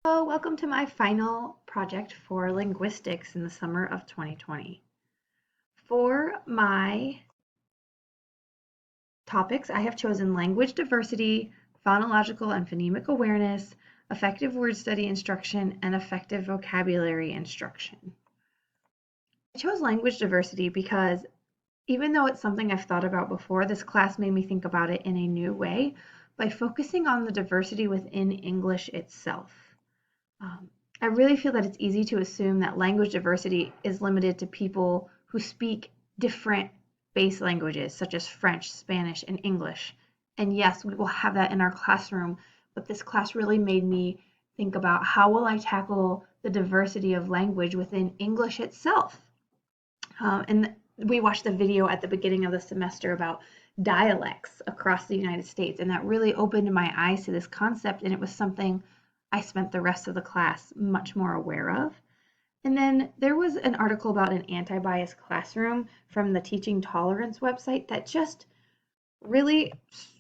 Hello, welcome to my final project for linguistics in the summer of 2020. For my topics, I have chosen language diversity, phonological and phonemic awareness, effective word study instruction, and effective vocabulary instruction. I chose language diversity because even though it's something I've thought about before, this class made me think about it in a new way by focusing on the diversity within English itself. I really feel that it's easy to assume that language diversity is limited to people who speak different base languages, such as French, Spanish, and English. And yes, we will have that in our classroom, but this class really made me think about how will I tackle the diversity of language within English itself. And we watched a video at the beginning of the semester about dialects across the United States, and that really opened my eyes to this concept, and it was something I spent the rest of the class much more aware of. And then there was an article about an anti-bias classroom from the Teaching Tolerance website that just really,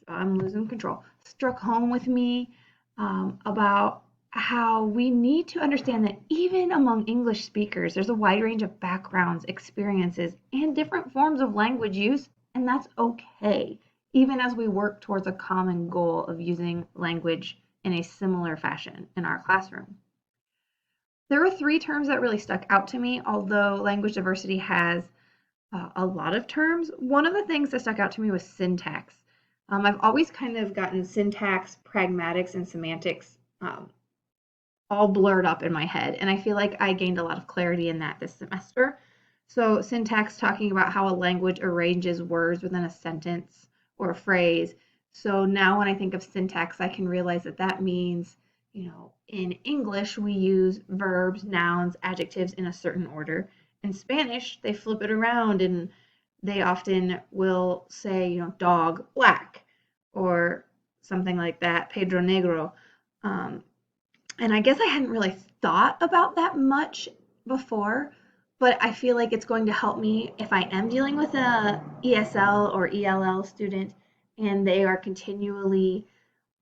I'm losing control, struck home with me about how we need to understand that even among English speakers, there's a wide range of backgrounds, experiences, and different forms of language use, and that's okay, even as we work towards a common goal of using language in a similar fashion in our classroom. There were three terms that really stuck out to me, although language diversity has a lot of terms. One of the things that stuck out to me was syntax. I've always kind of gotten syntax, pragmatics, and semantics all blurred up in my head, and I feel like I gained a lot of clarity in that this semester. So syntax, talking about how a language arranges words within a sentence or a phrase. So now when I think of syntax, I can realize that that means, in English, we use verbs, nouns, adjectives in a certain order. In Spanish, they flip it around and they often will say, dog, black, or something like that, Pedro Negro. And I guess I hadn't really thought about that much before, but I feel like it's going to help me if I am dealing with a ESL or ELL student and they are continually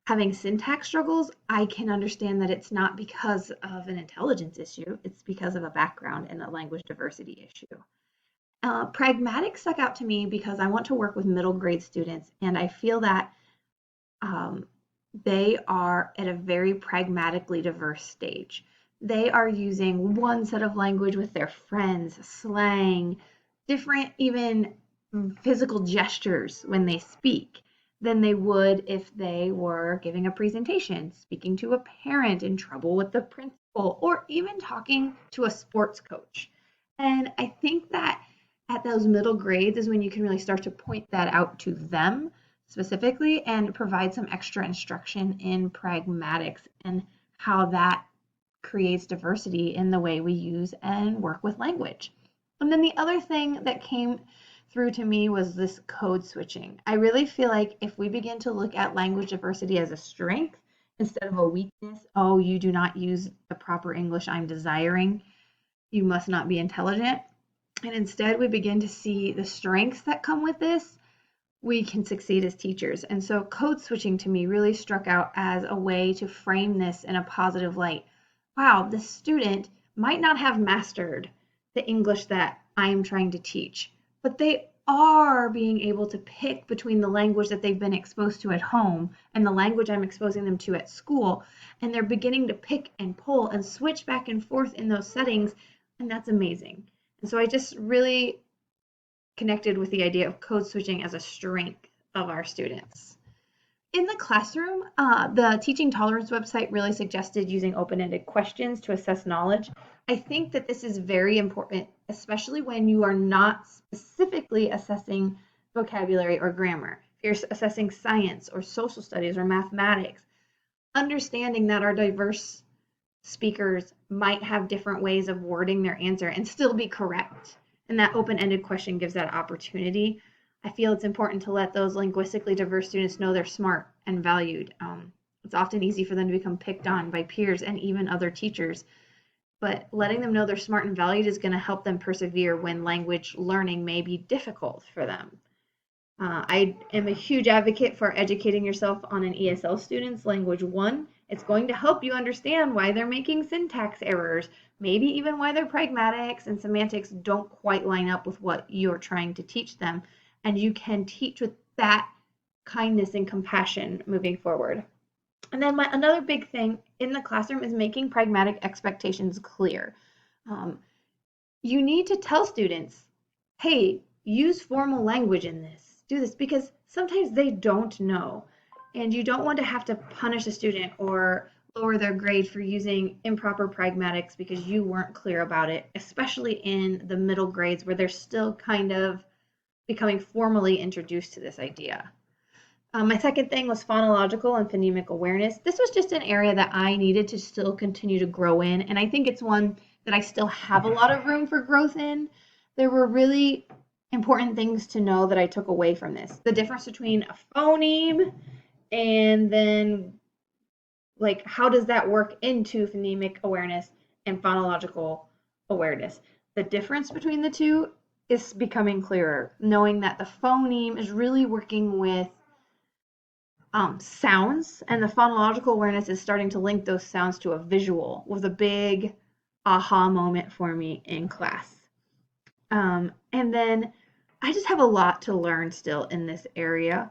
having syntax struggles. I can understand that it's not because of an intelligence issue, it's because of a background and a language diversity issue. Pragmatic stuck out to me because I want to work with middle grade students, and I feel that they are at a very pragmatically diverse stage. They are using one set of language with their friends, slang, different even physical gestures when they speak than they would if they were giving a presentation, speaking to a parent in trouble with the principal, or even talking to a sports coach. And I think that at those middle grades is when you can really start to point that out to them specifically and provide some extra instruction in pragmatics and how that creates diversity in the way we use and work with language. And then the other thing that came through to me was this code switching. I really feel like if we begin to look at language diversity as a strength instead of a weakness, oh, you do not use the proper English I'm desiring, you must not be intelligent, and instead we begin to see the strengths that come with this, we can succeed as teachers. And so code switching to me really struck out as a way to frame this in a positive light. Wow, this student might not have mastered the English that I'm trying to teach, but they are being able to pick between the language that they've been exposed to at home and the language I'm exposing them to at school. And they're beginning to pick and pull and switch back and forth in those settings. And that's amazing. And so I just really connected with the idea of code switching as a strength of our students. In the classroom, the Teaching Tolerance website really suggested using open-ended questions to assess knowledge. I think that this is very important, especially when you are not specifically assessing vocabulary or grammar. If you're assessing science or social studies or mathematics, understanding that our diverse speakers might have different ways of wording their answer and still be correct. And that open-ended question gives that opportunity. I feel it's important to let those linguistically diverse students know they're smart and valued. It's often easy for them to become picked on by peers and even other teachers, but letting them know they're smart and valued is going to help them persevere when language learning may be difficult for them. I am a huge advocate for educating yourself on an ESL student's language 1 It's going to help you understand why they're making syntax errors, maybe even why their pragmatics and semantics don't quite line up with what you're trying to teach them. And you can teach with that kindness and compassion moving forward. And then another big thing in the classroom is making pragmatic expectations clear. Um, you need to tell students, hey, use formal language in this, do this, because sometimes they don't know. And you don't want to have to punish a student or lower their grade for using improper pragmatics because you weren't clear about it, especially in the middle grades where they're still kind of becoming formally introduced to this idea. My second thing was phonological and phonemic awareness. This was just an area that I needed to still continue to grow in, and I think it's one that I still have a lot of room for growth in. There were really important things to know that I took away from this. The difference between a phoneme and then like how does that work into phonemic awareness and phonological awareness. The difference between the two is becoming clearer, knowing that the phoneme is really working with sounds, and the phonological awareness is starting to link those sounds to a visual, was a big aha moment for me in class. And then I just have a lot to learn still in this area,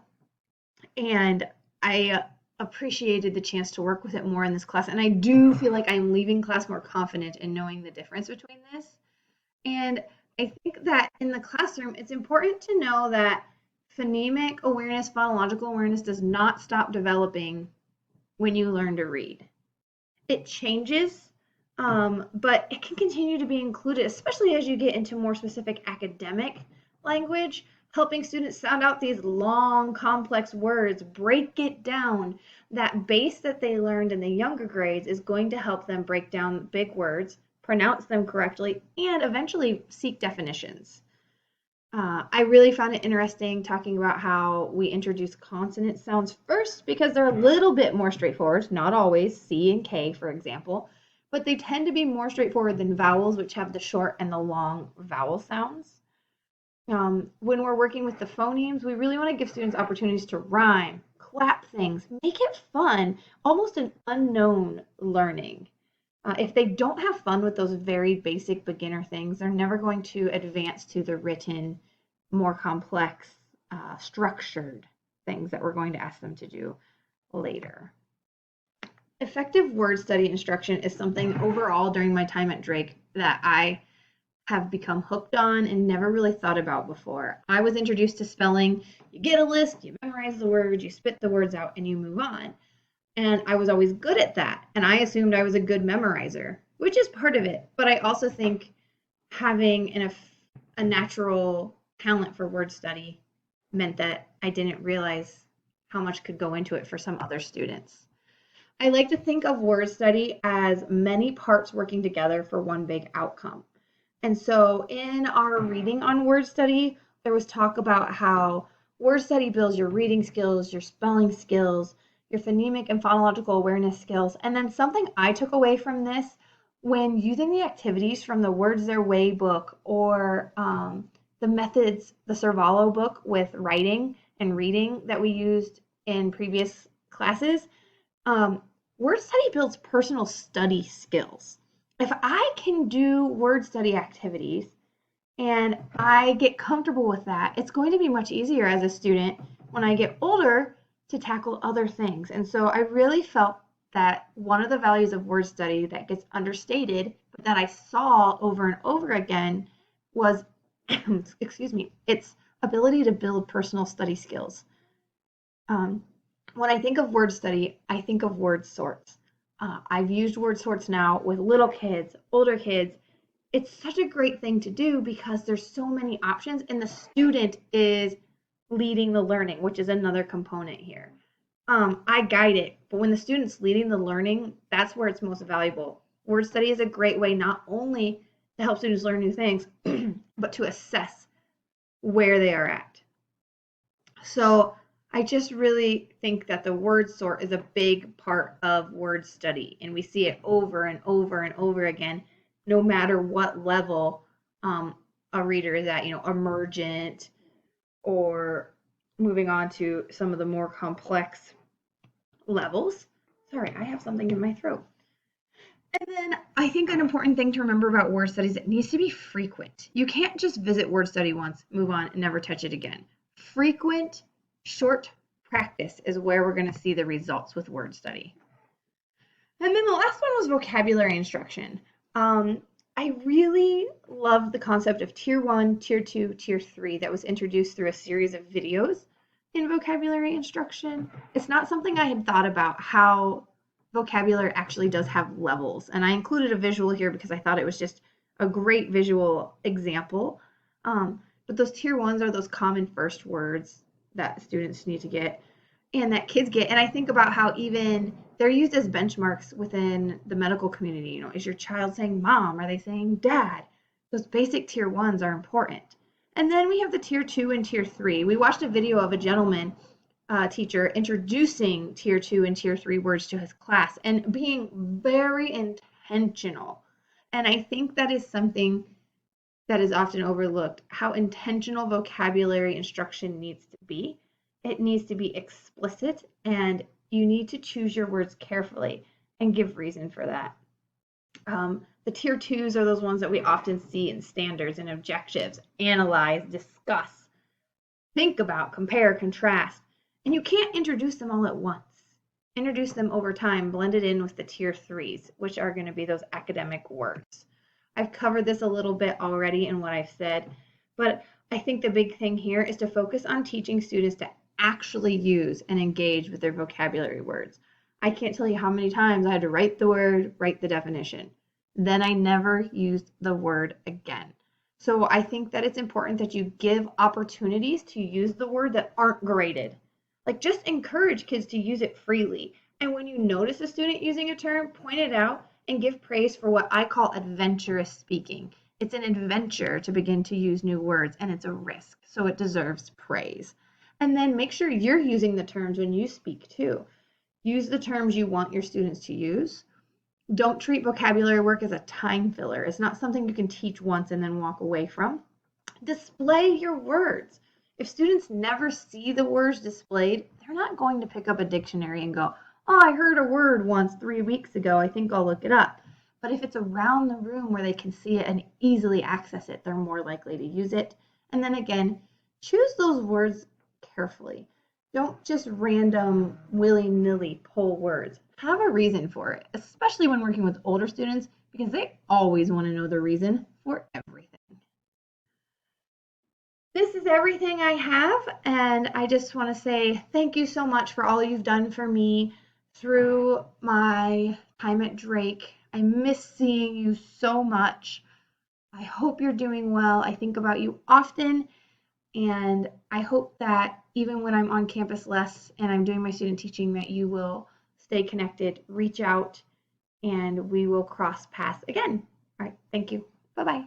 and I appreciated the chance to work with it more in this class, and I do feel like I'm leaving class more confident in knowing the difference between this. And I think that in the classroom, it's important to know that phonemic awareness, phonological awareness does not stop developing when you learn to read. It changes, but it can continue to be included, especially as you get into more specific academic language, helping students sound out these long, complex words, break it down. That base that they learned in the younger grades is going to help them break down big words, pronounce them correctly, and eventually seek definitions. I really found it interesting talking about how we introduce consonant sounds first because they're a little bit more straightforward, not always, C and K, for example, but they tend to be more straightforward than vowels, which have the short and the long vowel sounds. When we're working with the phonemes, we really want to give students opportunities to rhyme, clap things, make it fun, almost an unknown learning. If they don't have fun with those very basic beginner things, they're never going to advance to the written, more complex, structured things that we're going to ask them to do later. Effective word study instruction is something overall during my time at Drake that I have become hooked on and never really thought about before. I was introduced to spelling. You get a list, you memorize the words, you spit the words out, and you move on. And I was always good at that. And I assumed I was a good memorizer, which is part of it. But I also think having a natural talent for word study meant that I didn't realize how much could go into it for some other students. I like to think of word study as many parts working together for one big outcome. And so in our reading on word study, there was talk about how word study builds your reading skills, your spelling skills, your phonemic and phonological awareness skills. And then something I took away from this when using the activities from the Words Their Way book or the methods, the Servallo book with writing and reading that we used in previous classes, word study builds personal study skills. If I can do word study activities and I get comfortable with that, it's going to be much easier as a student when I get older to tackle other things. And so I really felt that one of the values of word study that gets understated, but that I saw over and over again was, excuse me, its ability to build personal study skills. When I think of word study, I think of word sorts. I've used word sorts now with little kids, older kids. It's such a great thing to do because there's so many options and the student is leading the learning, which is another component here. I guide it, but when the student's leading the learning, that's where it's most valuable. Word study is a great way not only to help students learn new things, but to assess where they are at. So I just really think that the word sort is a big part of word study, and we see it over and over and over again, no matter what level a reader is at, emergent or moving on to some of the more complex levels. Sorry, I have something in my throat. And then I think an important thing to remember about word studies, it needs to be frequent. You can't just visit word study once, move on, and never touch it again. Frequent, short practice is where we're going to see the results with word study. And then the last one was vocabulary instruction. I really love the concept of Tier 1, Tier 2, Tier 3 that was introduced through a series of videos in vocabulary instruction. It's not something I had thought about how vocabulary actually does have levels. And I included a visual here because I thought it was just a great visual example. But those Tier 1s are those common first words that students need to get and that kids get. And I think about how even they're used as benchmarks within the medical community. You know, is your child saying mom? Are they saying dad? Those basic Tier 1s are important. And then we have the Tier 2 and Tier 3. We watched a video of a gentleman teacher introducing Tier 2 and Tier 3 words to his class and being very intentional. And I think that is something that is often overlooked, how intentional vocabulary instruction needs to be. It needs to be explicit, and you need to choose your words carefully and give reason for that. The Tier 2s are those ones that we often see in standards and objectives: analyze, discuss, think about, compare, contrast. And you can't introduce them all at once. Introduce them over time, blended in with the Tier 3s, which are going to be those academic words. I've covered this a little bit already in what I've said, but I think the big thing here is to focus on teaching students to actually use and engage with their vocabulary words. I can't tell you how many times I had to write the word, write the definition. Then I never used the word again. So I think that it's important that you give opportunities to use the word that aren't graded. Like, just encourage kids to use it freely. And when you notice a student using a term, point it out and give praise for what I call adventurous speaking. It's an adventure to begin to use new words, and it's a risk, so it deserves praise. And then make sure you're using the terms when you speak too. Use the terms you want your students to use. Don't treat vocabulary work as a time filler. It's not something you can teach once and then walk away from. Display your words. If students never see the words displayed, they're not going to pick up a dictionary and go, oh, I heard a word once 3 weeks ago, I think I'll look it up. But if it's around the room where they can see it and easily access it, they're more likely to use it. And then again, choose those words carefully. Don't just random willy-nilly pull words. Have a reason for it, especially when working with older students, because they always want to know the reason for everything. This is everything I have, and I just want to say thank you so much for all you've done for me through my time at Drake. I miss seeing you so much. I hope you're doing well. I think about you often, and I hope that even when I'm on campus less and I'm doing my student teaching, that you will stay connected, reach out, and we will cross paths again. All right, thank you. Bye-bye.